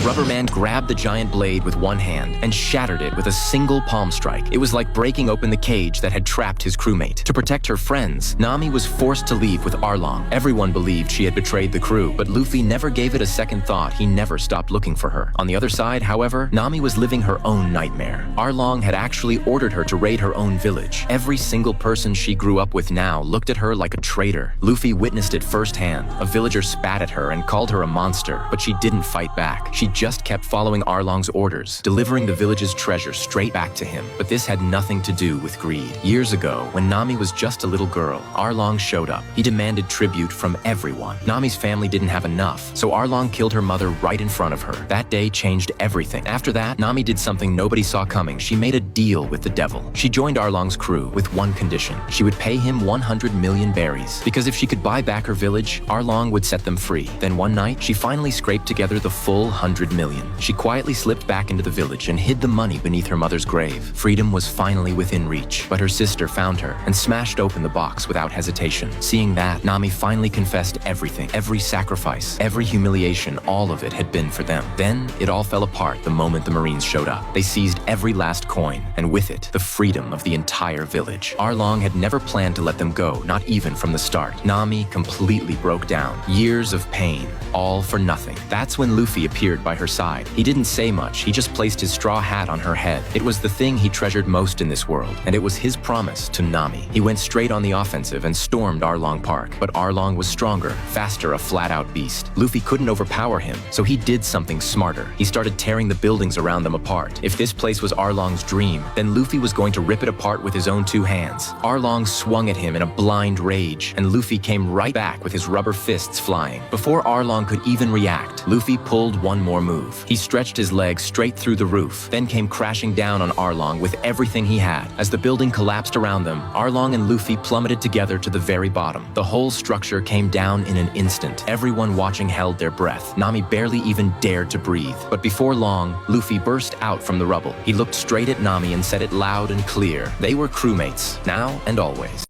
Rubberman grabbed the giant blade with one hand and shattered it with a single palm strike. It was like breaking open the cage that had trapped his crewmate. To protect her friends, Nami was forced to leave with Arlong. Everyone believed she had betrayed the crew, but Luffy never gave it a second thought. He never stopped looking for her. On the other side, however, Nami was living her own nightmare. Arlong had actually ordered her to raid her own village. Every single person she grew up with now looked at her like a traitor. Luffy witnessed it firsthand. A villager spat at her and called her a monster, but she didn't fight back. She just kept following Arlong's orders, delivering the village's treasure straight back to him. But this had nothing to do with greed. Years ago, when Nami was just a little girl, Arlong showed up. He demanded tribute from everyone. Nami's family didn't have enough, so Arlong killed her mother right in front of her. That day changed everything. After that, Nami did something nobody saw coming. She made a deal with the devil. She joined Arlong's crew with one condition. She would pay him 100 million berries, because if she could buy back her village, Arlong would set them free. Then one night, she finally scraped together the full 100 million. She quietly slipped back into the village and hid the money beneath her mother's grave. Freedom was finally within reach, but her sister found her and smashed open the box without hesitation. Seeing that, Nami finally confessed everything, every sacrifice, every humiliation, all of it had been for them. Then, it all fell apart the moment the Marines showed up. They seized every last coin, and with it, the freedom of the entire village. Arlong had never planned to let them go, not even from the start. Nami completely broke down. Years of pain, all for nothing. That's when Luffy appeared by her side. He didn't say much, he just placed his straw hat on her head. It was the thing he treasured most in this world, and it was his promise to Nami. He went straight on the offensive and stormed Arlong Park, but Arlong was stronger, faster, a flat-out beast. Luffy couldn't overpower him, so he did something smarter. He started tearing the buildings around them apart. If this place was Arlong's dream, then Luffy was going to rip it apart with his own two hands. Arlong swung at him in a blind rage, and Luffy came right back with his rubber fists flying. Before Arlong could even react, Luffy pulled one more move. He stretched his legs straight through the roof, then came crashing down on Arlong with everything he had. As the building collapsed around them, Arlong and Luffy plummeted together to the very bottom. The whole structure came down in an instant. Everyone watching held their breath. Nami barely even dared to breathe. But before long, Luffy burst out from the rubble. He looked straight at Nami and said it loud and clear. They were crewmates, now and always.